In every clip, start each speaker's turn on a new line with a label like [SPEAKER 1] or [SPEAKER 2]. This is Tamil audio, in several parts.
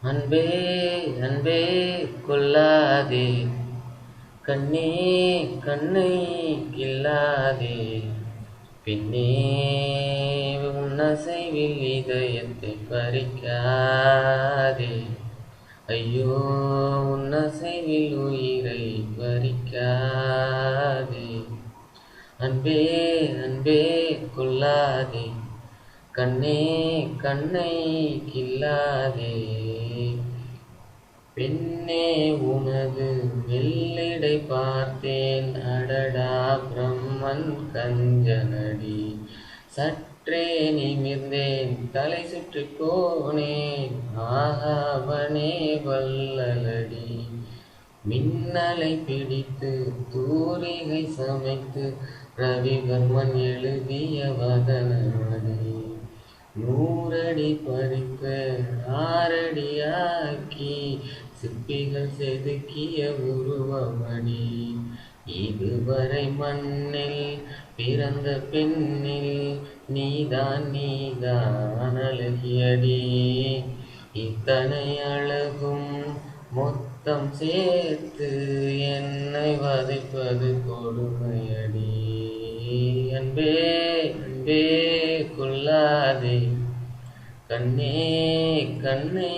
[SPEAKER 1] அன்பே அன்பே கொள்ளாதே, கண்ணே கண்ணை கில்லாதே, பின்னே உன்னசைவில் இதயத்தை பறிக்காதே, ஐயோ உன்னசைவில் உயிரை பறிக்காதே. அன்பே அன்பே கொள்ளாதே, கண்ணே கண்ணை கில்லாதே, பெண்ணே உனது வெள்ளிடை பார்த்தேன், அடடா பிரம்மன் கஞ்சனடி, சற்றே நிமிர்ந்தேன் தலை சுற்றி போனேன், ஆகாவனே வல்லலடி, மின்னலை பிடித்து தூரிகை சமைத்து ரவிவர்மன் எழுதிய வதனமடி, 100 அடி பறித்த 6 அடியாக்கி சிற்பிகள் செதுக்கிய உருவமடி, இதுவரை மண்ணில் பிறந்த பெண்ணில் நீதான் அழகியடி, இத்தனை அழகும் மொத்தம் சேர்த்து என்னை வதைப்பது கொடுமையடி. அன்பே அன்பே கொள்ளாதே, கண்ணே கண்ணை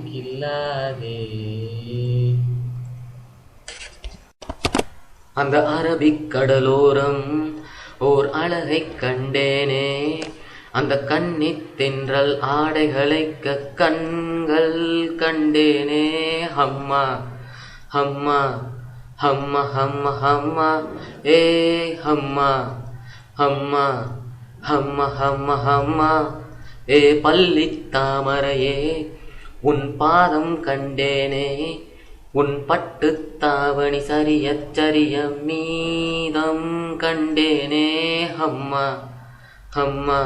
[SPEAKER 1] கில்லாதே. அந்த அரபிக் கடலோரம் ஓர் அழகைக் கண்டேனே, அந்த கன்னித் தென்றல் ஆடைகளைக்க கண்கள் கண்டேனே, ஹம்மா ஹம்மா ஹம்மா ஹம்மா ஹம்மா ஏ ஹம்மா ஹம்மா ஹம்மா ஹம்மா ஹம்மா ஏ பள்ளித் தாமரையே உன் பாதம் கண்டேனே, உன் பட்டுத் தாவணி சரியச் சரிய மீதம் கண்டேனே, ஹம்மா ஹம்மா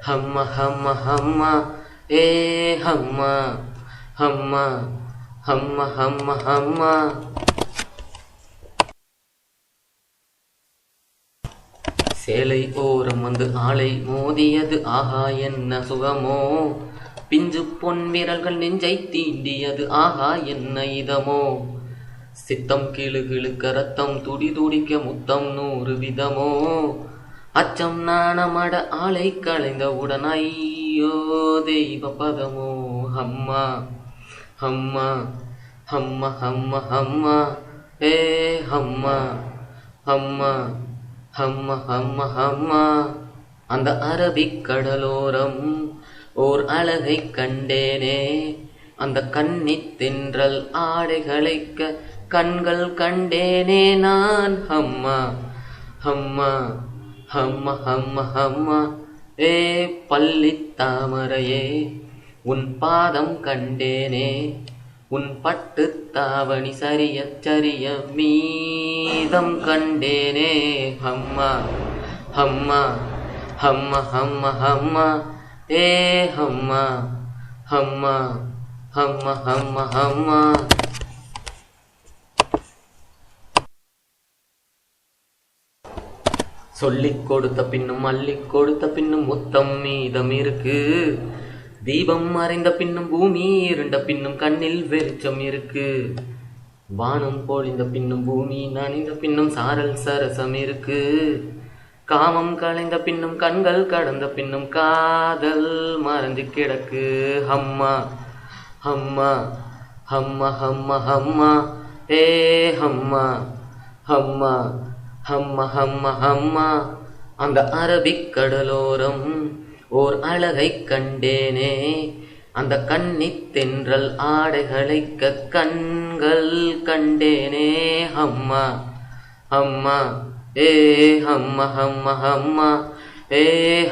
[SPEAKER 1] ஹம்மா ஹம்மா ஹம்மா ஏ ஹம்மா ஹம்மா ஹம்மா ஹம்மா ஹம்மா. சேலை ஓரம் வந்து ஆளை மோதியது, ஆஹா என்ன சுகமோ, பிஞ்சு பொன் விரல்கள் நெஞ்சை தீண்டியது, ஆஹா என்ன இதமோ, சித்தம் கிளு கிளுக்க ரத்தம் துடி துடிக்க முத்தம் 100 விதமோ, அச்சம் நாணமட ஆளை களைந்தவுடன் ஐயோ தெய்வ பதமோ, ஹம்மா ஹம்மா ஹம்மா ஹம்மா ஹம்மா ஏ ஹம்மா ஹம்மா ஹம்மா ஹம்மா ஹம்மா. அந்த அரபிக் கடலோரம் ஓர் அழகைக் கண்டேனே, அந்த கன்னித் தென்றல் ஆடைகளைக்க கண்கள் கண்டேனே நான், ஹம்மா ஹம்மா ஹம்மா ஹம்மா ஹம்மா ஏ பள்ளித் தாமரையே உன் பாதம் கண்டேனே, உன் பட்டுத் தாவணி சரியச் சரிய மீதம் கண்டேனே, ஹம்மா ஹம்மா ஹம்மா ஹம்மா ஹம்மா ஏ ஹம்மா ஹம்மா ஹம்மா ஹம்மா ஹம்மா. சொல்லிக் கொடுத்த பின்னும் அள்ளிக் கொடுத்த பின்னும் முத்தம் மீதம் இருக்கு, தீபம் மறைந்த பின்னும் பூமி இருண்ட பின்னும் கண்ணில் வெளிச்சம் இருக்கு, வானம் பொழிந்த பின்னும் பூமி நனைந்த பின்னும் சாரல் சரசம் இருக்கு, காமம் களைந்த பின்னும் கண்கள் கடந்த பின்னும் காதல் மறைஞ்சு கிடக்கு, ஹம்மா ஹம்மா ஹம்மா ஹம்மா ஹம்மா ஏ ஹம்மா ஹம்மா ஹம்மா ஹம்மா ஹம்மா. அந்த அரபிக் கடலோரம் ஓர் அழகைக் கண்டேனே, அந்த கன்னித் தென்றல் ஆடைகளைக்க கண்கள் கண்டேனே, ஹம்மா ஹம்மா ஏ ஹம்மா ஹம்மா ஹம்மா ஏ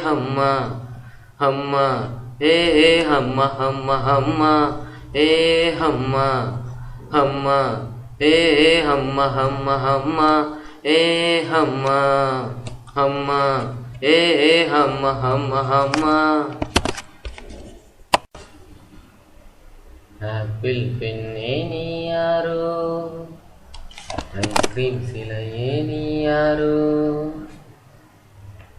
[SPEAKER 1] ஹம்மா ஹம்மா ஏ ஹம்மா ஹம்மா ஹம்மா ஏ ஹம்மா ஹம்மா ஏ ஹம்மா ஹம்மா ஹம்மா ஏ ஹம்மா ஹம்மா ஏ ஹம்மா ஹம்மா ஹம்மா. ஆப்பிள் பெண்ணே நீ யாரோ, ஐஸ்கிரீம் சிலையே நீ யாரோ,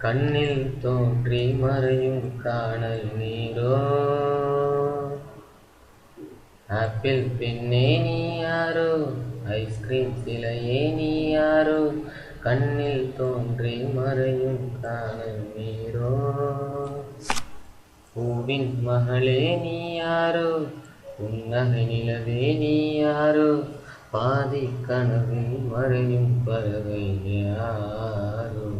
[SPEAKER 1] கண்ணில் தோன்றி மறையும் காணல் நீரோ, ஆப்பிள் பெண்ணே நீ யாரோ, ஐஸ்கிரீம் சிலையே நீ யாரோ, கண்ணில் தோன்றி மறையும் காணல் நீரோ. பூவின் மகளே நீ யாரோ, புன்னகை நிலவே நீ யாரோ, பாதி கனவில் மறையும் பறவை யாரோ.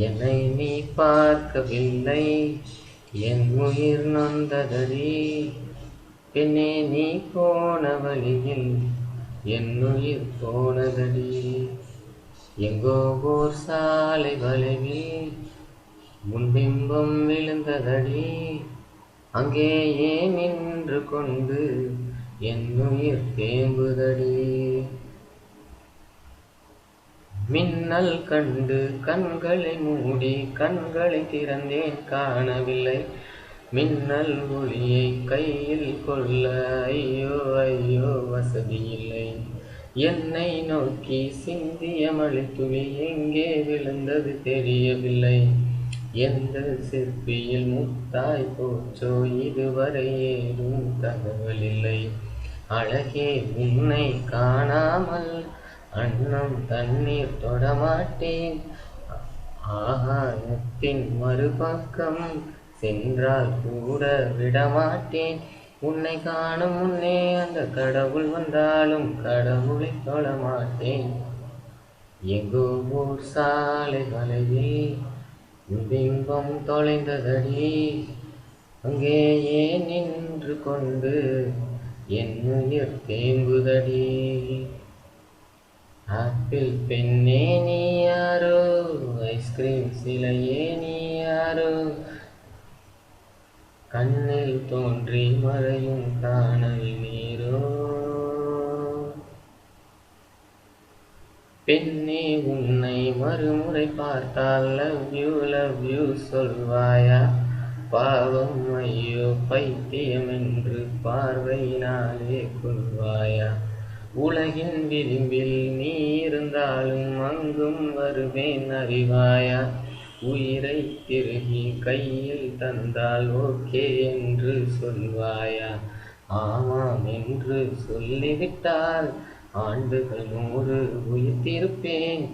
[SPEAKER 1] என்னை நீ பார்க்கவில்லை, என் உயிர் நொந்ததடி, பெண்ணே நீ போன வழியில் என் உயிர் போனதடி. எங்கோ ஓர் சாலை வளைவில் முன்பிம்பம் விழுந்ததடி, அங்கேயே நின்று கொண்டு என் உயிர் தேம்புதடி. மின்னல் கண்டு கண்களை மூடி கண்களை திறந்தேன் காணவில்லை, மின்னல் ஒளியை கையில் கொள்ள ஐயோ ஐயோ வசதியில்லை. என்னை நோக்கி சிந்திய மழைத்துளி எங்கே விழுந்தது தெரியவில்லை, எந்த சிற்பியில் முத்தாய் போச்சோ இதுவரை ஏதும் தகவல் இல்லை. அழகே உன்னை காணாமல் அன்னம் தண்ணீர் தொடமாட்டேன், ஆகாயத்தின் மறுபக்கம் சென்றால் கூட விடமாட்டேன். உன்னை காணும் முன்னே அந்த கடவுள் வந்தாலும் கடவுளை தொடமாட்டேன். எங்கோ ஓர் சாலை வலையில் பிம்பம் தொலைந்ததடி, அங்கேயே நின்று கொண்டு என் உயிர் தேம்புதடி. ஆப்பிள் பெண்ணே நீ யாரோ, ஐஸ்கிரீம் சிலையே நீ யாரோ, கண்ணில் தோன்றி மறையும் காணல் நீரோ. பெண்ணே உன்னை மறுமுறை பார்த்தால் லவ் யூ சொல்வாயா, பாவம் ஐயோ பைத்தியம் என்று பார்வையினாலே கொள்வாயா. உலகின் விளிம்பில் நீ இருந்தாலும் அங்கும் வருவேன் அறிவாயா, உயிரை திருகி கையில் தந்தால் ஓகே என்று சொல்வாயா. ஆமாம் என்று சொல்லிவிட்டால் ஆண்டுகள் 100 உயிர்த்திருப்பேன்,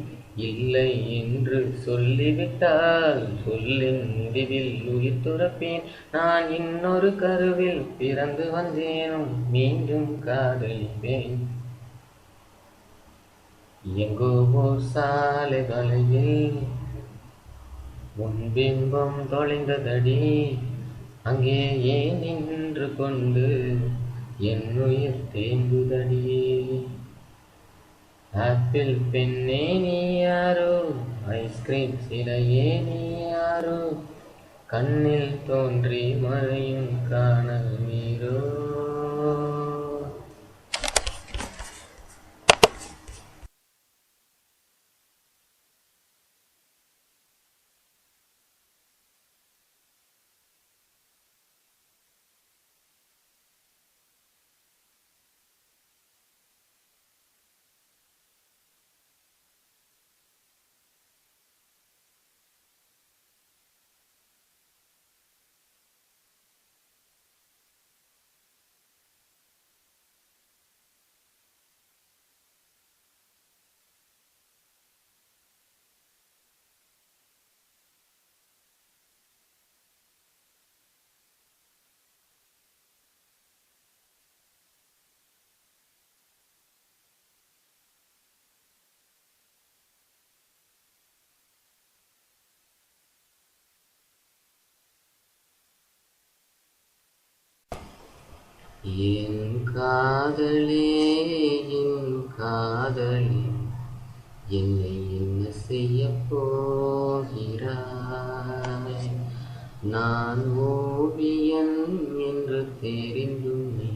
[SPEAKER 1] இல்லை என்று சொல்லிவிட்டால் சொல்லின் முடிவில் உயிர் துறப்பேன். நான் இன்னொரு கருவில் பிறந்து வந்தேனும் மீண்டும் காதலிப்பேன். எங்கோ ஓர் சாலை வலையில் உன் பிம்பம் தொலைந்ததடி, அங்கேயே நின்று கொண்டு என் உயிர் தேம்புதடி. ஆப்பிள் பெண்ணே நீ யாரோ, ஐஸ்கிரீம் சிலையே நீ யாரோ, கண்ணில் தோன்றி மறையும் காணல் நீரோ. என் காதலே என் காதலே, என்னை என்ன செய்ய போகிறாய்? நான் ஓவியன் என்று தெரிந்துமே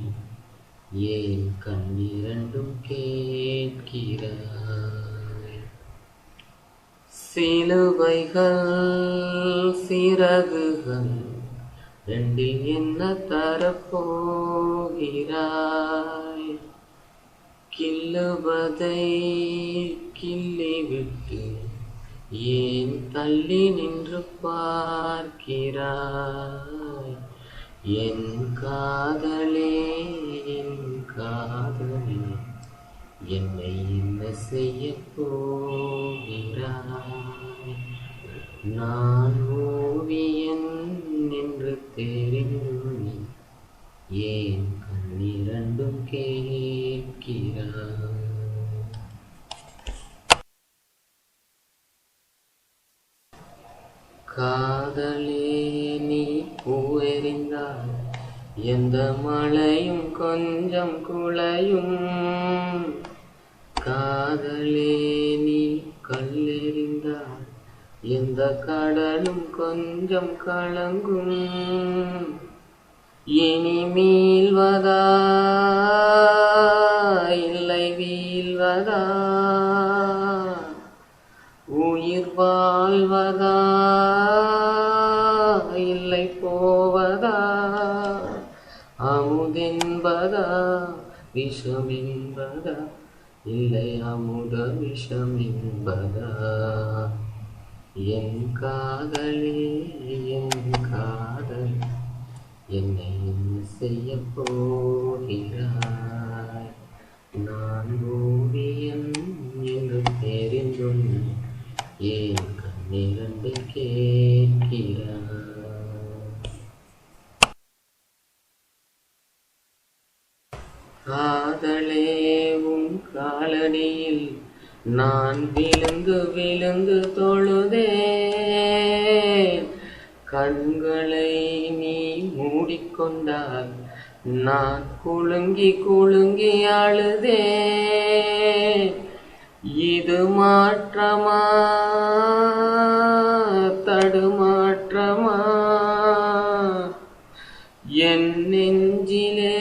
[SPEAKER 1] ஏன் கண்ணிரண்டும் கேட்கிறாய்? சிலுவைகள் சிறகுகள் ரெண்டில் என்ன தரப்போகிறாய்? கிள்ளுவதை கிள்ளிவிட்டு ஏன் தள்ளி நின்று பார்க்கிறாய்? என் காதலே என் என்னை என்ன செய்ய போகிறாய்? நான் ஓவியன் என்று தெரிந்தும் நீ ஏன் கண்ணிரண்டும் கேட்கிறாய்? காதலே நீ பூவெறிந்தால் எந்த மழையும் கொஞ்சம் குழையும். காதலே நீ கல்லெறிந்தால் எந்த கடலும் கொஞ்சம் கலங்கும். இனி மீள்வதா இல்லை வீழ்வதா? உயிர் வாழ்வதா இல்லை போவதா? அமுதென்பதா விஷமென்பதா? இல்லை அமுத விஷமென்பதா? என் காதலே என் காதல் என்னை என்ன செய்ய போகிறாய்? நான் ஓவியன் என்று தெரிந்தும் ஏன் கண்ணிரண்டு கேட்கிறாய்? காதலே உன் காலடியில் நான் விழுந்து விழுந்து தொழுதேன். கண்களை நீ மூடிக்கொண்டால் நான் குலுங்கி குலுங்கி அழுதேன். இது மாற்றமா தடுமாற்றமா? என் நெஞ்சிலே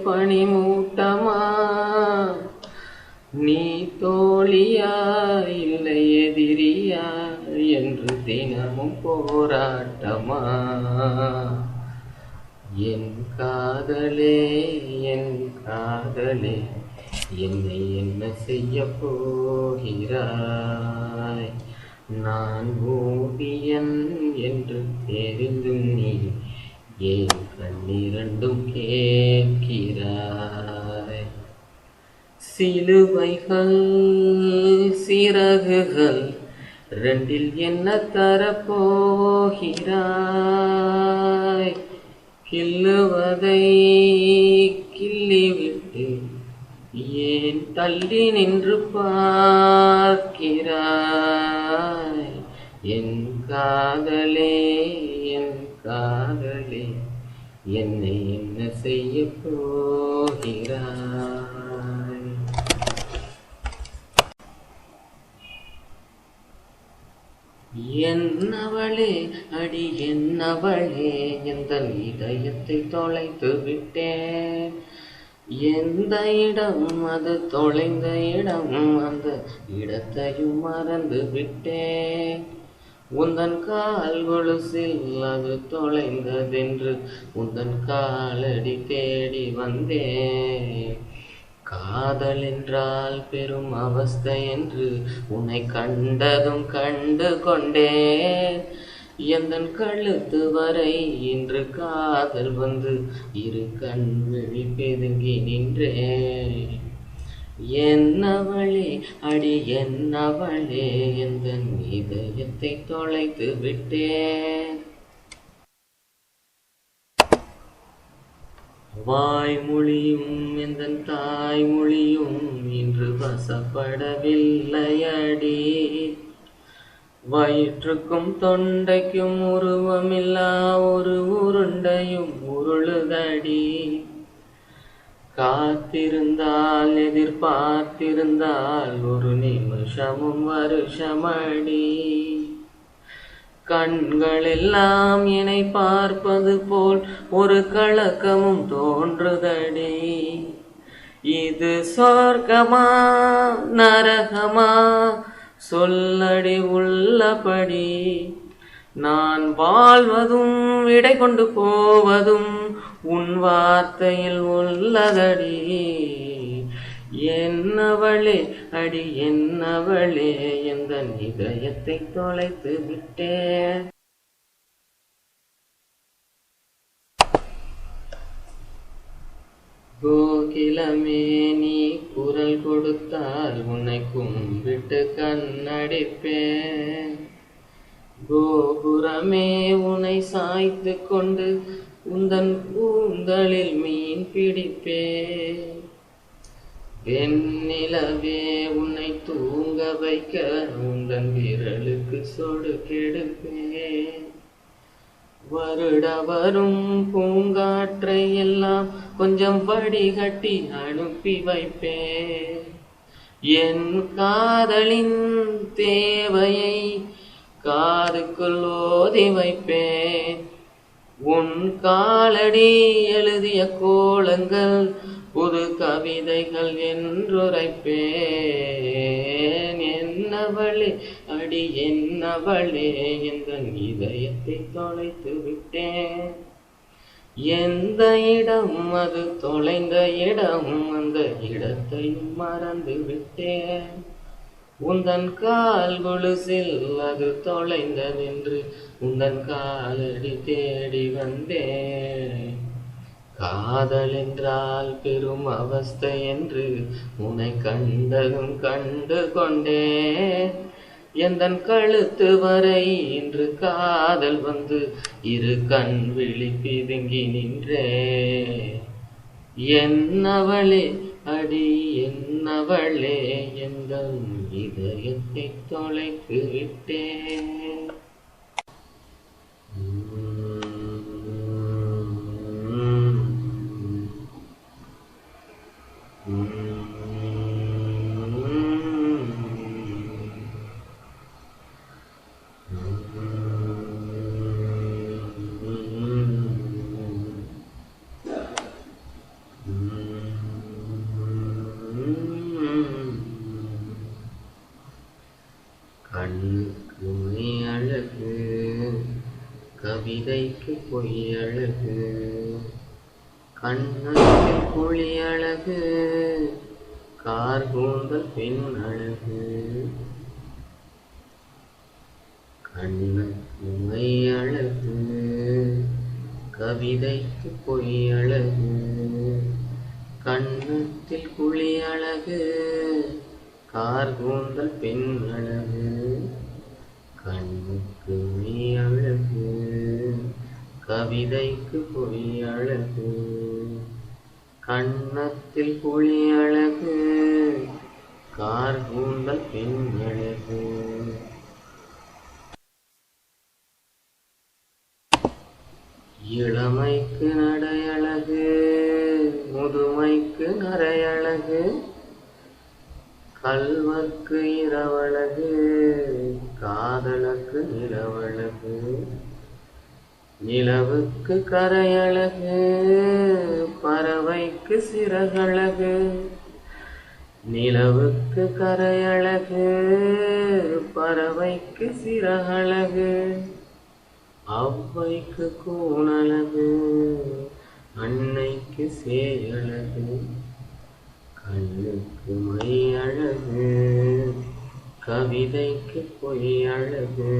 [SPEAKER 1] பனிமூட்டமா? நீ தோழியா இல்லை எதிரியா என்று தினமும் போராட்டமா? என் காதலே என் காதலே என்னை என்ன செய்ய போகிறாய்? நான் ஓவியன் என்று தெரிந்தும் நீ ஏன் கண்ணிரண்டும் கேட்கிறாய்? சிலுவைகள் சிறகுகள் ரெண்டில் என்ன தரப்போகிறாய்? கில்லுவதை கிள்ளிவிட்டு ஏன் தள்ளி நின்று பார்க்கிறாய்? என் காதலே என் காதலே என்னை என்ன செய்ய போகிறாய்? என்னவளே அடி என்னவளே எந்த இதயத்தை தொலைத்து விட்டேன். எந்த இடம் அது தொலைந்த இடம், அந்த இடத்தையும் மறந்து விட்டேன். உந்தன் கால் கொலுசில் அது தொலைந்ததென்று உந்தன் காலடி தேடி வந்தேன். காதல் என்றால் பெரும் அவஸ்தை என்று உன்னை கண்டதும் கண்டு கொண்டேன். எந்தன் கழுத்து வரை இன்று காதல் வந்து இரு கண் விழி பெதுங்கி நின்றேன். என்னவளே அடி என்னவளே எந்தன் இதயத்தை தொலைத்து விட்டேன். வாய்மொழியும் எந்தன் தாய்மொழியும் இன்று வசப்படவில்லையடி. வயிற்றுக்கும் தொண்டைக்கும் உருவமில்லா ஒரு உருண்டையும் உருளுதடி. காத்திருந்தால் எதிர்பார்த்திருந்தால் ஒரு நிமிஷமும் வருஷமடி. கண்கள் எல்லாம் என்னை பார்ப்பது போல் ஒரு கலக்கமும் தோன்றுதடி. இது சொர்க்கமா நரகமா சொல்லடி உள்ளபடி. நான் வாழ்வதும் விடை கொண்டு போவதும் உன் வார்த்தையில் உள்ளதடி. என்னவளே அடி என்னவளே எந்த இதயத்தை தொலைத்து விட்டேன். கோகிலமே நீ குரல் கொடுத்தால் உன்னை கும்பிட்டு கண்ணடிப்பேன். கோபுரமே உன்னை சாய்த்து கொண்டு உந்தன் கூந்தலில் மீன் பிடிப்பேன். வெண்ணிலவே உன்னை தூங்க வைக்க உந்தன் விரலுக்கு சொடு கெடுப்பேன். வருட வரும் பூங்காற்றை எல்லாம் கொஞ்சம் வடிகட்டி அனுப்பி வைப்பேன். என் காதலின் தேவையை காதுக்குள் ஓதி வைப்பேன். உன் காலடி எழுதிய கோலங்கள் புது கவிதைகள் என்றுரைப்பேன். என்னவளே அடி என்னவளே எந்த இதயத்தை தொலைத்து விட்டேன். எந்த இடம் அது தொலைந்த இடம், அந்த இடத்தையும் மறந்து விட்டேன். உந்தன் கால் கொலுசில் அது தொலைந்ததென்று உந்தன் காலடி தேடி வந்தேன். காதல் என்றால் பெரும் அவஸ்தை என்று உன்னை கண்டதும் கண்டு கொண்டேன். எந்தன் கழுத்து வரை இன்று காதல் வந்து இரு கண் விழி பிதுங்கி நின்றே. என்னவளே அடி என்னவளே எந்தன் இதயத்தை தொலைத்து விட்டேன். கண்ணுக்கு மை அழகு, கவிதைக்கு பொய் அழகு, கண்ணத்தில் குழி அழகு, கார் கூந்தல் பெண் அழகு. கண்ணுக்கு மை அழகு, கவிதைக்கு பொய் அழகு, கண்ணத்தில் குழி அழகு, கார் கூந்தல் பெண் அழகு. கண்ணுக்கு மை அழகு, கவிதைக்கு பொய் அழகு, கண்ணத்தில் குழி அழகு, கார் கூந்தல் பெண் அழகு. இளமைக்கு நடையழகு, முதுமைக்கு நரையழகு, கல்வர்க்கு இரவழகு, காதலுக்கு நிலவழகு. நிலவுக்கு கரையழகு, பறவைக்கு சிறகழகு. நிலவுக்கு கரையழகு, பறவைக்கு சிறகழகு. அவ்வைக்கு கூணழகு, அன்னைக்கு சேயழகு. கண்ணுக்கு மை அழகு, கவிதைக்கு பொய் அழகு,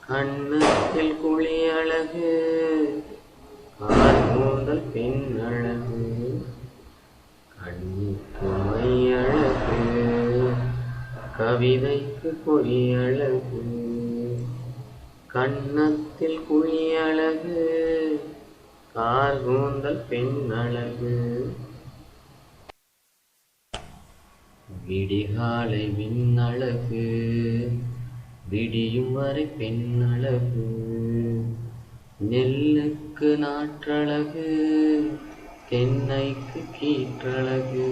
[SPEAKER 1] கண்ணத்தில் குழி அழகு, கார் கூந்தல் பெண் அழகு. கண்ணுக்கு மை அழகு, கவிதைக்கு பொய் அழகு, கண்ணத்தில் குழி அழகு, கார் கூந்தல் பெண் அழகு. விடிகாலை விண்ணழகு, விடியும் வரை பெண் அழகு. நெல்லுக்கு நாற்றழகு, தென்னைக்கு கீற்றழகு.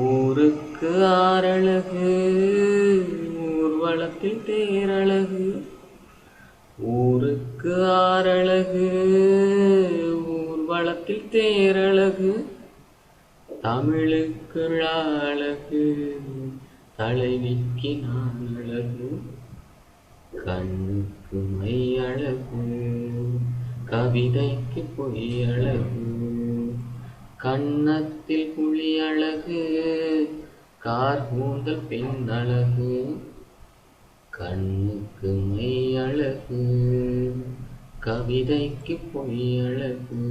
[SPEAKER 1] ஊருக்கு ஆறழகு, ஊர்வலத்தில் தேரழகு. ஊருக்கு ஆறழகு, ஊர்வலத்தில் தேரழகு. தமிழுக்கு அழகு, தலைவிக்கு நான் அழகு. கண்ணுக்கு மை அழகு, கவிதைக்கு பொய் அழகு, கண்ணத்தில் குழி அழகு, கார் கூந்தல் பெண் அழகு. கண்ணுக்கு மை அழகு, கவிதைக்கு பொய் அழகு,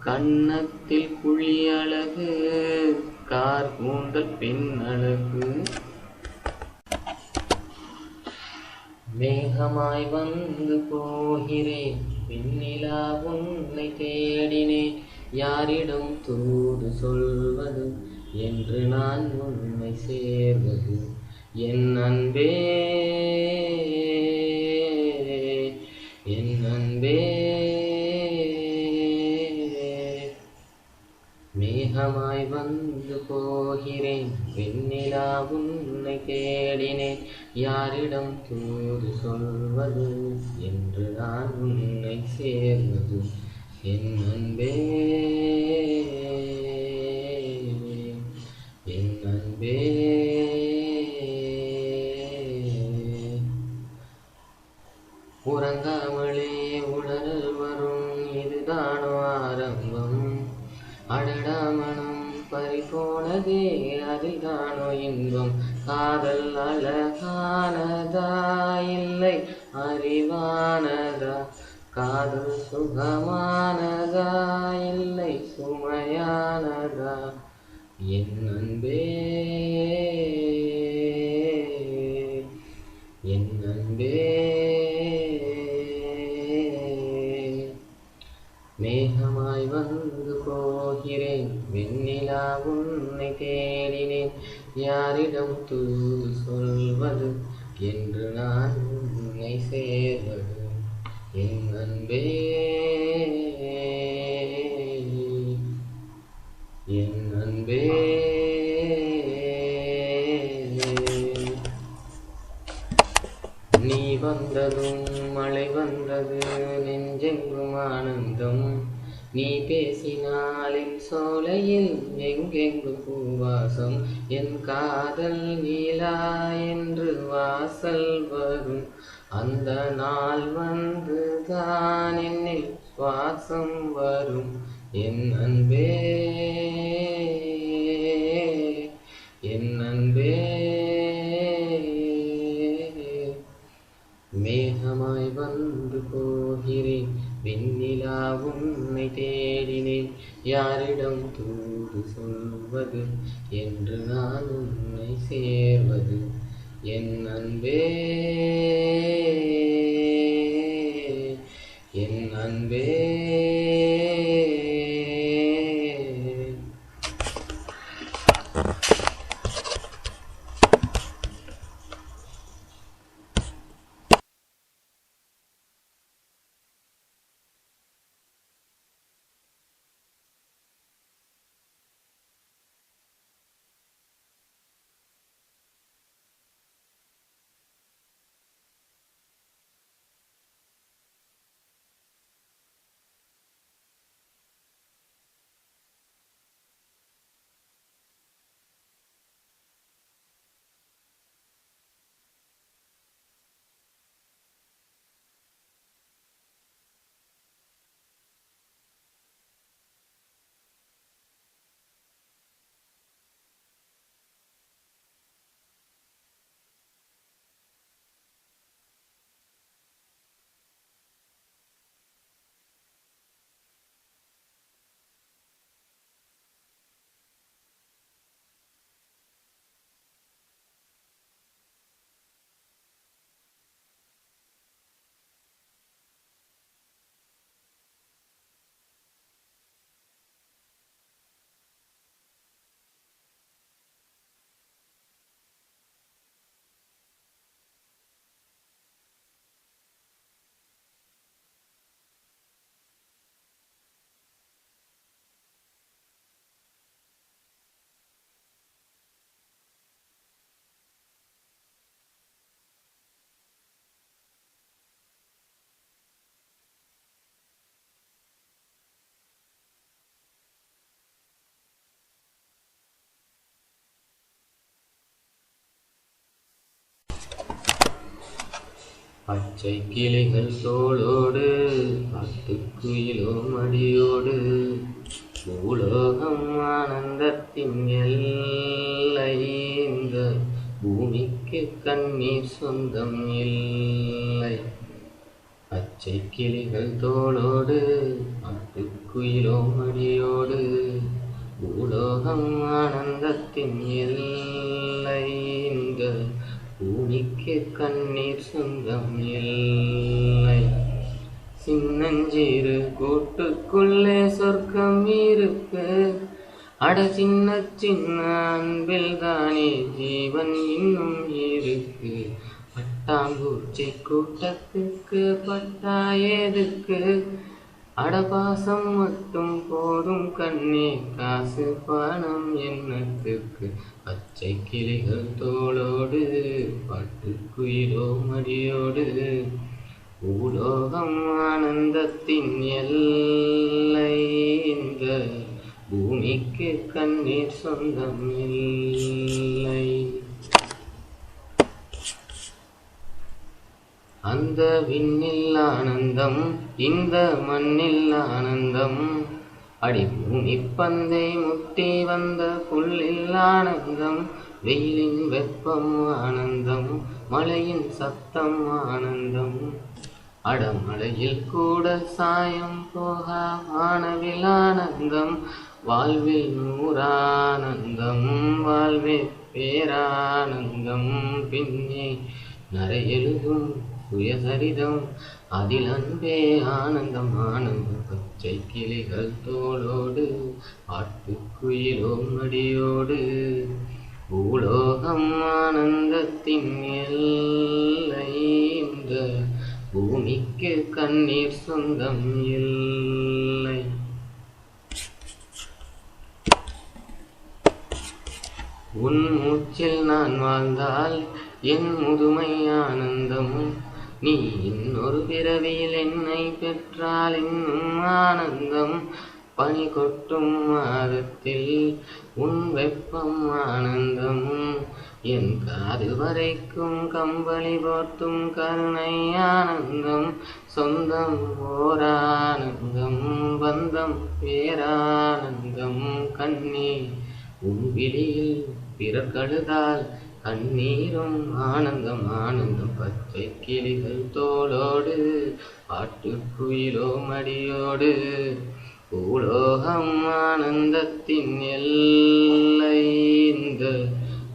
[SPEAKER 1] கன்னத்தில் குழி அழகு கார் கூந்தல் பெண் அழகு. மேகமாய் வந்து போகிறேன் வெண்ணிலா உன்னை தேடினேன் யாரிடம் தூது சொல்வது என்று நான் உன்னை சேர்வது என் அன்பே என் அன்பே. மேகமாய் வந்து போகிறேன் வெண்ணிலா உன்னை தேடினேன் யாரிடம் தூது சொல்வது என்று நான் உன்னை சேர்வது என் அன்பே என் அன்பே. உறங்காமலே உணரல் வரும் இதுதானோ ஆரம்பம் அடடா மனம் பறிபோனதே அதில் தானோ இன்பம். காதல் அழகானதா இல்லை அறிவானதா காதல் சுகமானதா இல்லை சுமையானதா என் அன்பே என் அன்பே. மேகமாய் வந்து போகிறேன் வெண்ணிலா உன்னை தேடினேன் யாரிடம் தூது சொல்வது என்று நான் உன்னை சேர்வது என் அன்பே என் அன்பே. நீ வந்ததும் மழை வந்தது நெஞ்செங்கும் ஆனந்தம் நீ பேசினால் என் சோலையில் எங்கெங்கும் பூவாசம் என் காதல் நீலா என்று வாசல் வரும் அந்த நாள் வந்து தான் என்னில் சுவாசம் வரும் என் அன்பே என் அன்பே. மேகமாய் வந்து போகிறேன் வெண்ணிலா உன்னை தேடினேன் யாரிடம் தூது சொல்வது என்று நான் உன்னை சேர்வது என் அன்பே என் அன்பே. பச்சை கிளிகள் தோளோடு காட்டுக்குயிலோ மடியோடு பூலோகம் ஆனந்தத்தின் எல்லை இந்த பூமிக்கு கண்ணீர் சொந்தம் இல்லை. பச்சை கிளிகள் தோளோடு காட்டுக்குயிலோ பாட்டுக்குயிலோ மடியோடு பூலோகம் ஆனந்தத்தின் எல்லை இந்த பூமிக்கு கண்ணீர் சொந்தம் இல்லை. சின்னஞ்சிறு கூட்டுக்குள்ளே சொர்க்கம் இருக்கு. அட சின்ன சின்ன அன்பில் தானே ஜீவன் இன்னும் இருக்கு. பட்டாம்பூச்சி கூட்டத்துக்கு பட்டா எதுக்கு? அடபாசம் மட்டும் போதும் கண்ணே, காசு பணம் என்னத்துக்கு? பச்சை கிளிகள் தோளோடு பாட்டுக்குயிலோ மடியோடு பூலோகம் ஆனந்தத்தின் எல்லை இந்த பூமிக்கு கண்ணீர் சொந்தம் இல்லை. அந்த விண்ணில் ஆனந்தம் இந்த மண்ணில் ஆனந்தம். அடி பூமி பந்தை முட்டி வந்த புல்லில் ஆனந்தம். வெயிலின் வெப்பம் ஆனந்தம், மழையின் சத்தம் ஆனந்தம். அடமழையில் கூட சாயம் போகா வானவில் ஆனந்தம். வாழ்வில் நூறானந்தம், வாழ்வே பேரானந்தம். பின்னே நரையெழுதும் சுயசரிதம், அதில் அன்பே ஆனந்தம் ஆனந்தம். பச்சை கிளிகள் தோளோடு பாட்டுக்குயிலோ மடியோடு பூலோகம் ஆனந்தத்தின் எல்லை இந்த பூமிக்கு கண்ணீர் சொந்தம் இல்லை. உன் மூச்சில் நான் வாழ்ந்தால் என் முதுமை ஆனந்தம். நீ இன்னொரு பிறவியில் என்னை பெற்றால் இன்னும் ஆனந்தம். பனி கொட்டும் மாதத்தில் உன் வெப்பம் ஆனந்தம். என் காது வரைக்கும் கம்பளி போர்த்தும் கருணை ஆனந்தம். சொந்தம் ஓரானந்தம், பந்தம் பேரானந்தம். கண்ணே உன் விழியில் பிறர் கழுதால் கண்ணீரும் ஆனந்தம் ஆனந்தம். பச்சை கிளிகள் தோளோடு பாட்டுக்குயிலோ மடியோடு பூலோகம் ஆனந்தத்தின் எல்லை இந்த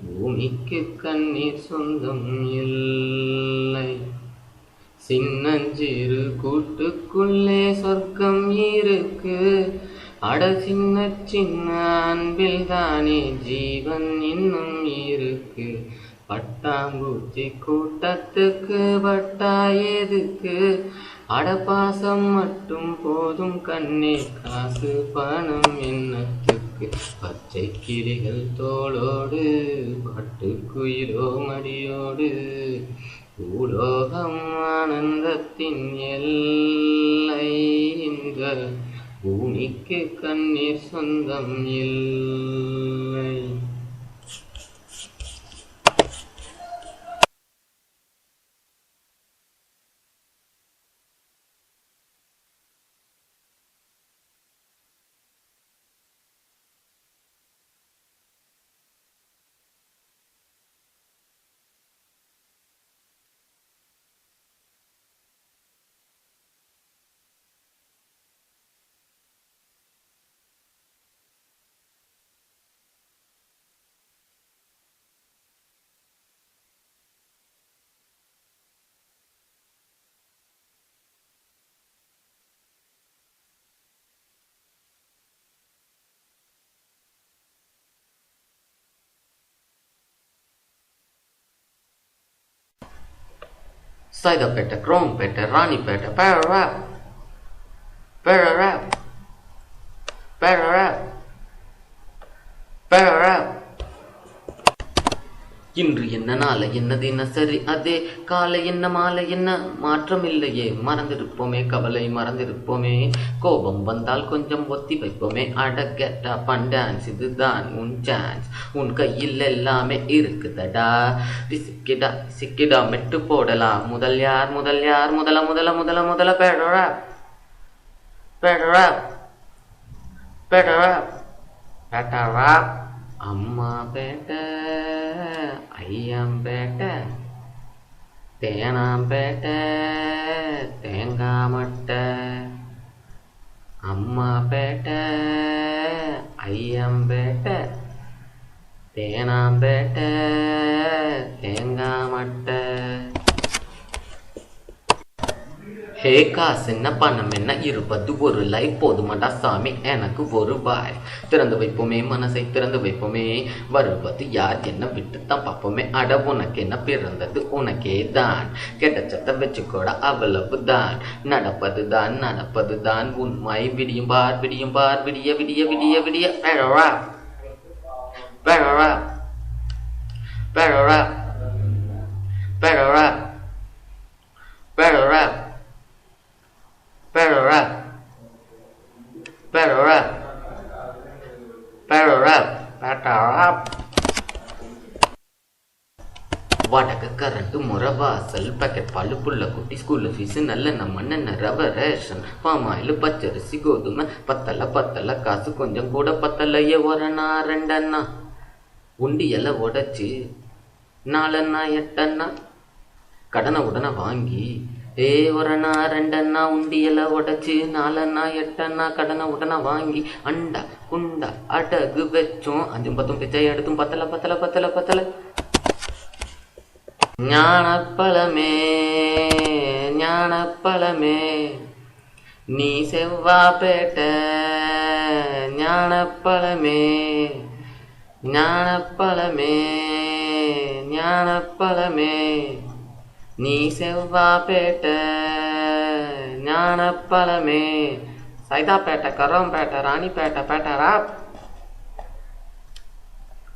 [SPEAKER 1] பூமிக்கு கண்ணீர் சொந்தம் இல்லை. சின்னஞ்சிறு கூட்டுக்குள்ளே சொர்க்கம் இருக்கு. அட சின்ன சின்ன அன்பில் தானே ஜீவன் இன்னும் இருக்கு. பட்டாம்பூச்சி கூட்டத்துக்கு பட்டா எதுக்கு? அடபாசம் மட்டும் போதும் கண்ணே, காசு பணம் என்னத்துக்கு? பச்சை கிளிகள் தோளோடு பாட்டுக்குயிலோ மடியோடு பூலோகம் ஆனந்தத்தின் எல்லை இந்த பூமிக்கு கண்ணீர் சொந்தம் இல்லை. சைதாப்பேட்டை, குரோம்பேட்டை, ராணிப்பேட்டை, பேரராப் பேரராப் பேரராப் பேரராப். இன்று என்ன நாளை என்ன தினசரி அதே காலை என்ன மாலை என்ன மாற்றம் இல்லையே. மறந்திருப்போமே கவலை மறந்திருப்போமே. கோபம் வந்தால் கொஞ்சம் ஒத்தி வைப்போமே. அடக்கட்டா பண்டான்ஸ் இதுதான் உன் சான்ஸ். உன் கையில் எல்லாமே இருக்குதடா. சிக்கிடா சிக்கிடா மெட்டு போடலாம். முதல் யார் முதல் யார் முதல முதல முதல முதல பேடரா பேடரா பேடரா பேட்டரா. அம்மா பேட்டை, ஐயம்பேட்டை, தேனாம்பேட்டை, தேங்காமட்டை, அம்மா பேட்டை ஐயம்பேட்டை தேனாம்பேட்டை தேங்காய் மட்டை. ஹே காசு என்ன பணம் என்ன இருப்பது ஒரு லைஃப் போதுமாடா சாமி எனக்கு ஒரு பாய். திறந்து வைப்போமே மனசை திறந்து வைப்போமே வருவது யார் என்ன விட்டுத்தான் பார்ப்போமே. அட உனக்கு என்ன பிறந்தது உனக்கே தான் கெட்டச்சத்தை வச்சுக்கூட அவ்வளவு தான். நடப்பது தான் உண்மை விடியும் பார் விடிய விடிய விடிய விடிய பேரா பேரா பேரா பேரா பேரா Better rap. Better rap. Better rap. Better rap. வாடகை கரண்ட் முறவாசல் பேக்கெட் பால் புள்ள குட்டி ஸ்கூல் ஃபீஸு நல்ல மண்ணெண்ணெய் ரவை ரேஷன் பாமாயில் பச்சரிசி கோதுமை பத்தலை காசு கொஞ்சம் கூட பத்தலையே ஒரணா ரெண்டண்ணா உண்டியலை உடைச்சி 4 அண்ணா 8 அண்ணா கடனை உடனே வாங்கி ஒரணா 2 அண்ணா உண்டியலை உடைச்சி 4 அண்ணா 8 அண்ணா கடனை உடனே வாங்கி அண்டா குண்டா அடகு வச்சோம் 5 10 பிச்சை எடுத்தும் பத்தலை ஞானப்பழமே நீ செவ்வாப்பேட்டை ஞானப்பழமே நீ செவ்வாப்பேட்டை ஞானப்பழமே. சைதாப்பேட்டை கரோம்பேட்டை ராணிப்பேட்டை பேட்டரா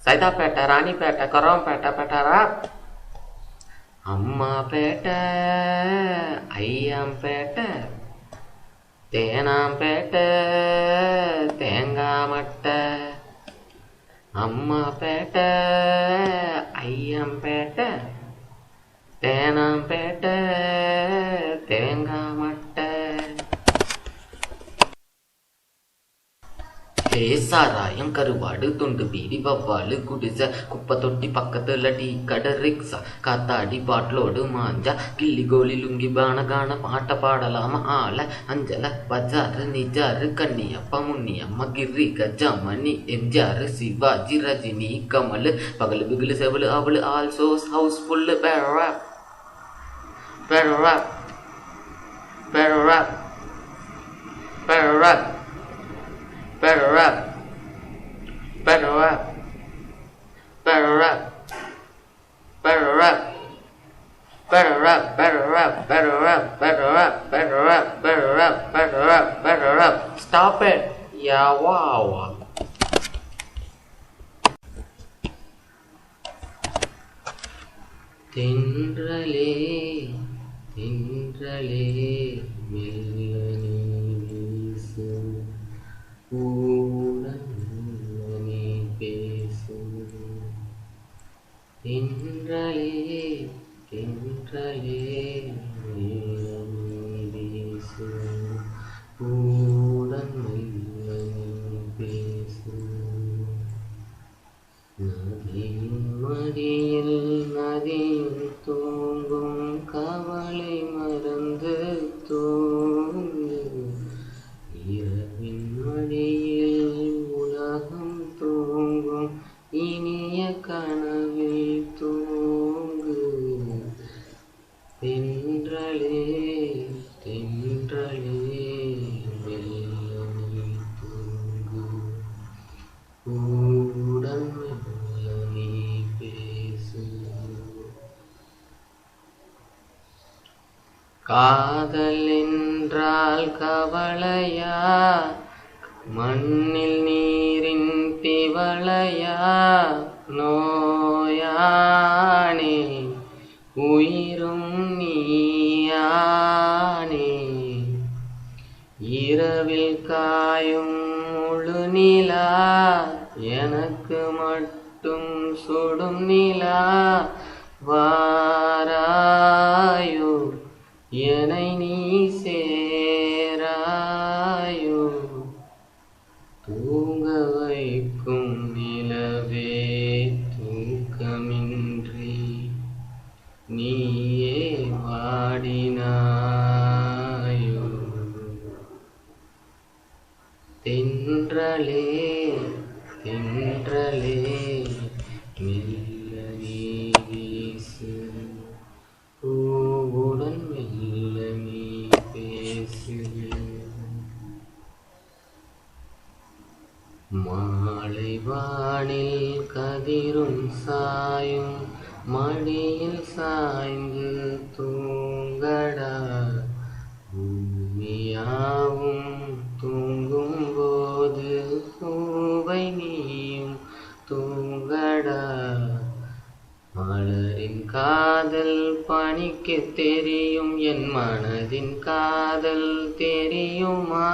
[SPEAKER 1] சைதாப்பேட்டை ராணிப்பேட்டை கரோம்பேட்டை பேட்டரா. அம்மா பேட்டை ஐயம்பேட்டை தேனாம்பேட்டை தேங்காய் மட்டை. அம்மா பேட்டை ஐயம்பேட்டை தேனாம்பேட்டை தேங்காய் மட்டை. சாராயம் கருவாடு துண்டு பீடி வவ்வாலு குடிசை குப்பை தொட்டி பக்கத்துல டீ கடை ரிக்ஸா காத்தாடி பாட்டிலோடு மாஞ்சா கிள்ளி கோலி லுங்கி பானகான பாட்ட பாடலாம ஆள அஞ்சல பஜாரு நிஜாரு கண்ணியப்பா முன்னியம்மா கிரி கஜாமணி எம்ஜிஆர் சிவாஜி ரஜினி கமல் பகலு பிகிலு செவலு அவளு ஆல்சோ ஹவுஸ் ஃபுல்லு பேரா பேரா பேரா பேரா Better rap. Better rap. Better rap. Better rap. Better rap. Better rap. Better rap. Better rap. Better rap. Better rap. Better rap. Better rap. Stop it. Yeah, wow. தென்றலே தென்றலே மெல்லனே வீசு நீ பேசு. தென்றலே தென்றலே வீசு நீ பேசு. நதியின் மடியில் நதியும் தூங்கும் கவலை மறந்து தூங்கு. இரவின் மடியில் உலகம் தூங்கும் இனிய கனவில் தூங்கு. தென்றலே தென்றலே மெல்லனே தூங்கு கூடன் மெல்லனே பேசு. காதல் என்றால் கவலையா மண்ணில் நீரின் திவளையா நோயானே உயிரும் நீயானே. இரவில் காயும் முழு நிலா எனக்கு மட்டும் சுடும் நிலா வாராயோ என்னை நீ சேராயோ. தூங்க வைக்கும் நிலவே தூக்கமின்றி நீயே வாடினாயோ. தென்றலே தென்றலே மெல்ல நீ வீசு, பூவுடன் மெல்ல நீ பேசு. மாலை வானில் கதிரும் சாயும் மடியில் சாய்ந்து தூங்கடா, பூமியாவும் தூங்கும் போது பூவை நீயும் தூங்கடா. மலரின் காதல் பனிக்கு தெரியும், என் மனதின் காதல் தெரியுமா?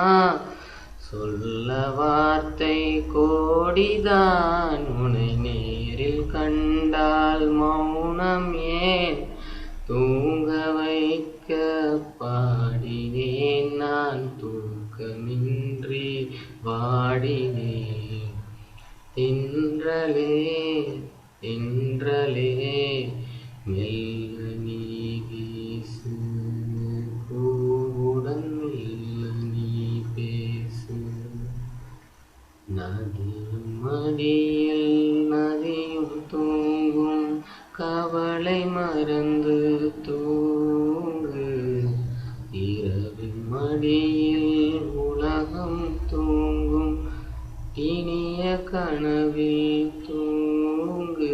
[SPEAKER 1] சொல்ல வார்த்தை கோடிதான், உன்னை நேரில் கண்டால் மௌனம் ஏன்? தூங்க வைக்க பாடினேன் நான், தூக்கமின்றி வாடினேன். தென்றலே தென்றலே மெல்ல நீ வீசு, பூவுடன் மெல்ல நீ பேசு. நதியும் மடியில் நதியும் தூங்கும், கவலை மறந்து தூங்கு. இரவின் மடியில் உலகம் தூங்கும், இனிய கனவில் தூங்கு.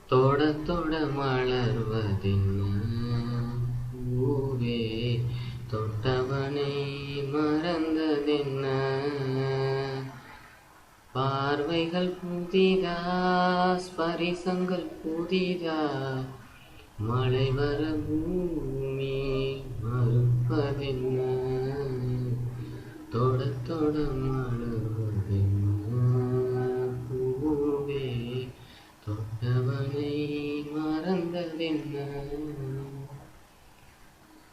[SPEAKER 1] தொட தொட மலர்வதென்ன பூவே, தொட்டவனை மறந்ததென்ன? பார்வைகள் புதிதா, ஸ்பரிசங்கள் புதிதா, மழை வர பூமி மறுப்பதென்ன? தொட தொட மலர்வதென்ன பூவே, தொட்டவனை மறந்ததென்ன?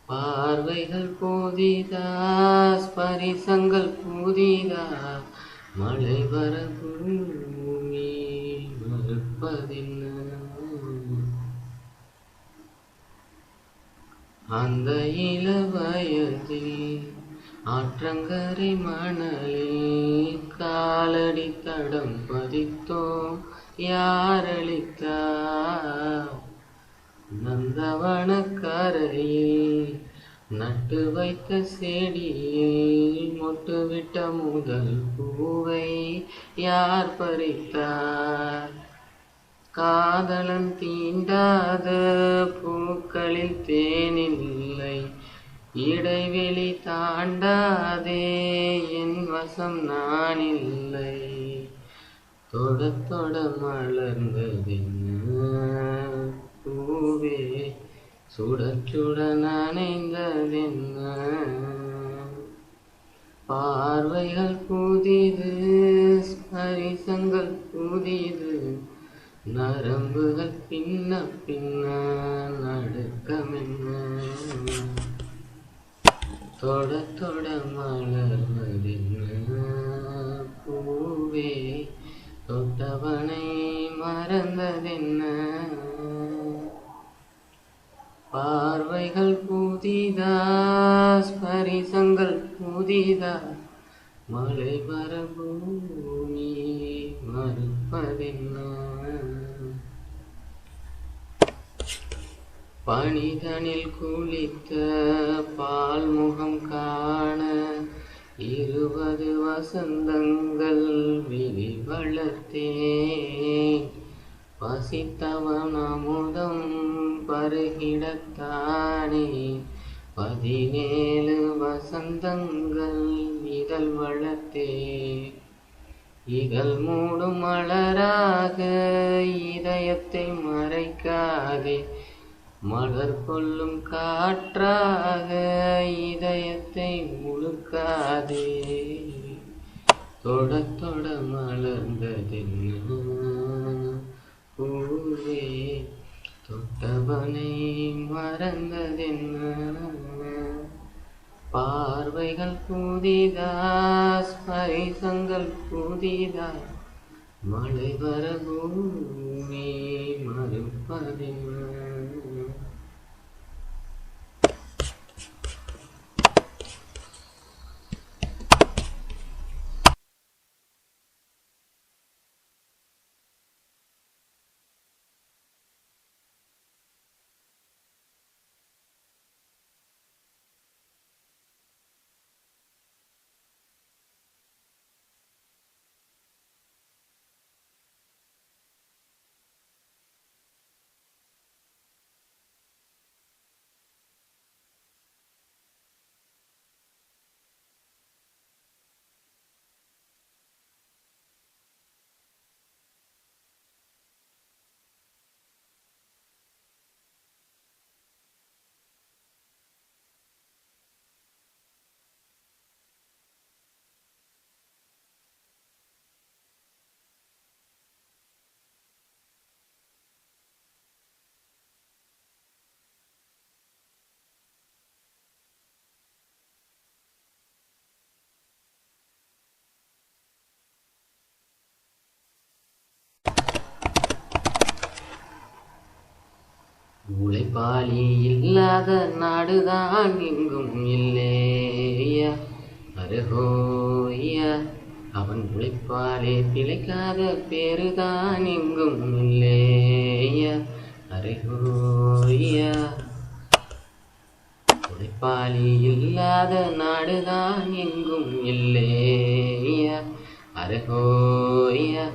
[SPEAKER 1] பார்வைகள் புதிதா, ஸ்பரிசங்கள் புதிதா, மழை வர பூமி மறுப்பதென்ன? அந்த இள வயதில் ஆற்றங்கரை மணலில் காலடி தடம் பதித்தோம், யாரளித்தார்? நந்தவன கரையில் நட்டு வைத்த செடியில் மொட்டுவிட்ட முதல் பூவை யார் பறித்தார்? காதலன் தீண்டாத பூக்களில் தேனில்லை, இடைவெளி தாண்டாதே என் வசம் நான் இல்லை. தொட தொட மலர்ந்ததென்ன பூவே, சுட சுட நனைந்ததென்ன? பார்வைகள் புதிது, ஸ்பரிசங்கள் புதிது, நரம்புகள் பின்ன பின்ன நடுக்கமென்ன? தொட தொட மலர்வதென்ன பூவே, தொட்டவனை மறந்ததென்ன? பார்வைகள் புதிதா, ஸ்பரிசங்கள் புதிதா, மழை வர பூமி மறுப்பதென்ன? பனிதனில் குளித்த பால் முகம் காண இரு வசந்தங்கள் விழி வளர்த்தேன். பசித்தவன் அமுதம் பருகிடத்தானே 17 வசந்தங்கள் இதழ் வளர்த்தேன். இதழ் மூடும் மலராக இதயத்தை மறைக்காதே, மலர் கொள்ளும் காற்றாக இதயத்தை முழுக்காதே. தொட தொட மலர்ந்ததென்ன பூவே, தொட்டவனை மறந்ததென்ன. பார்வைகள் புதிதா, ஸ்பரிசங்கள் புதிதா, மழை வர பூமி மறுப்பதென்ன. உழைப்பாளி இல்லாத நாடுதான் எங்கும் இல்லையா, அருகோயா. அவன் உழைப்பாலே பிழைக்காத பேருதான் எங்கும் இல்லையா, அருகோயா. உழைப்பாளி இல்லாத நாடுதான் எங்கும் இல்லையா, அருகோயா.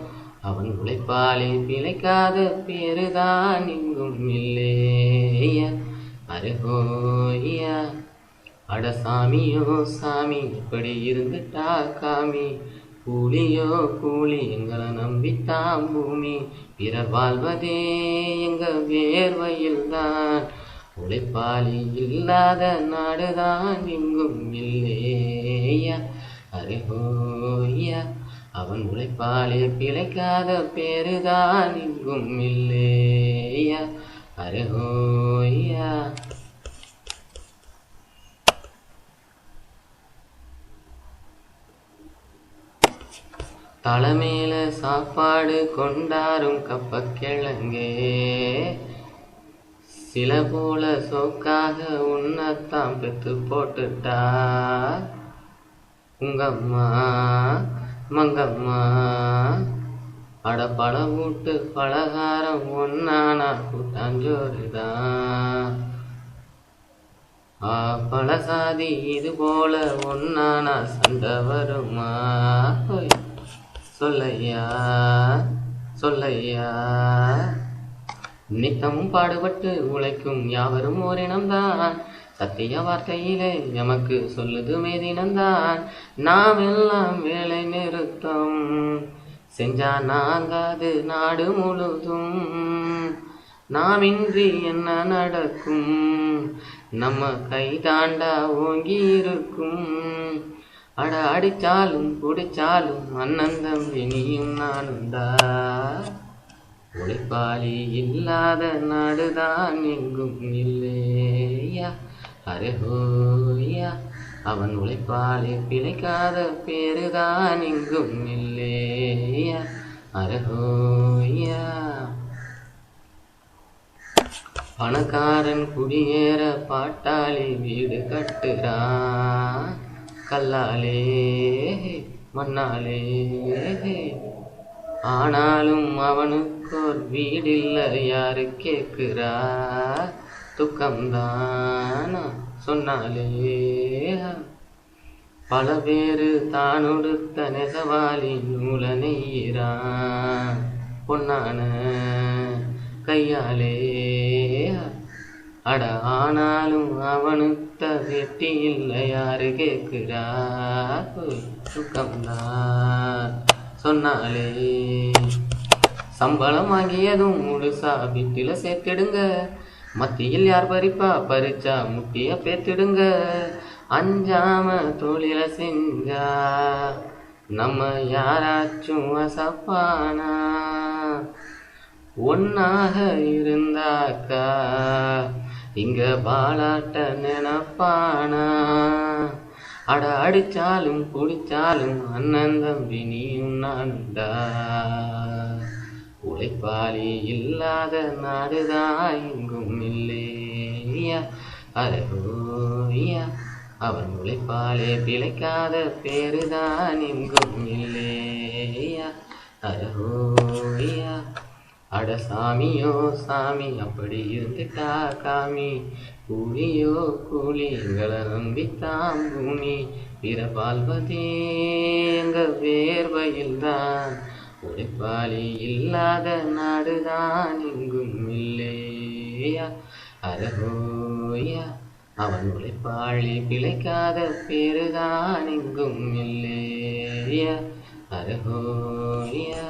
[SPEAKER 1] அவன் உழைப்பாலே பிழைக்காத பேருதான் எங்கும் இல்லையா, அருகோயா. அட சாமியோ சாமி, இப்படி இருந்துட்டா காமி. கூலியோ கூலி, எங்களை நம்பித்தான் பூமி. பிறர் வாழ்வதே எங்க வேர்வையில் தான். உழைப்பாளி இல்லாத நாடுதான் எங்கும் இல்லையா, அருகோயா. அவன் உழைப்பாலே பிழைக்காத பேருதான் எங்கும் இல்லையா, அருகோயா. தலைமையில சாப்பாடு கொண்டாரும் கப்பக்கிழங்கே, சில போல சோக்காக உன்னத்தான் பெத்து போட்டுட்டா உங்கம்மா மங்கம்மா. அடப்பட வீட்டு பலகாரம் ஒன்னானா கூட்டாஞ்சோறுதான். பழசாதி இது போல ஒன்னானா சண்டை வருமா? சொல்லையா சொல்லையா. நித்தமும் பாடுபட்டு உழைக்கும் யாவரும் ஓரினம்தான். சத்திய வார்த்தையிலே எமக்கு சொல்லுது மேதினம்தான். நாம் எல்லாம் வேலை நிறுத்தம் செஞ்சா நாங்காது நாடு முழுதும். நாம் இன்றி என்ன நடக்கும்? நம்ம கை தாண்டா ஓங்கி இருக்கும். அட அடிச்சாலும் குடிச்சாலும் அண்ணந்தம் இனியும் நானுந்தா. உழைப்பாளி இல்லாத நாடுதான் எங்கும் இல்லையா, அருகோயா. அவன் உழைப்பாளி பிழைக்காத பேருதான் எங்கும் இல்லையா, அருகோயா. பணக்காரன் குடியேற பாட்டாளி வீடு கட்டுறான். கல்லாலே மண்ணாலே. ஆனாலும் அவனுக்கோர் வீடில்ல யாரு கேக்குறா? துக்கம்தானா சொன்னாலே. பல பேரு தானொடுத்த நெசவாளி நூல நெய்யிறான் பொன்னான கையாலே. அட ஆனாலும் அவனுத்த வெட்டி இல்லை யாரு கேக்குறா சுக்கம்தான் சொன்னாலே. சம்பளம் வாங்கியதும் முழுசா வீட்டில சேர்த்திடுங்க, மத்தியில் யார் பறிப்பா பறிச்சா முட்டிய பேத்திடுங்க. அஞ்சாம தொழில செஞ்சா நம்ம யாராச்சும் அசப்பானா, ஒன்னாக இருந்தாக்கா இங்க பாலாட்ட நினைப்பானா. அட அடிச்சாலும் குடிச்சாலும் அண்ணன் தம்பி நீயும் நானுண்டா. உழைப்பாளி இல்லாத நாடுதான் எங்கும் இல்லையா அரகோயா. அவன் உழைப்பாலே பிழைக்காத பேருதான் எங்கும் இல்லையா அரகோயா. அட சாமியோ சாமி அப்படி இருந்துட்டா காமி, கூலியோ கூலி எங்களை நம்பித்தான் பூமி. பிறப்பால்வதே எங்க வேர்வையில்தான், உழைப்பாளி இல்லாத நாடுதான் எங்கும் இல்லையா அரகோயா. அவன் உழைப்பாளி பிழைக்காத பேருதான் எங்கும் இல்லையா அரகோயா.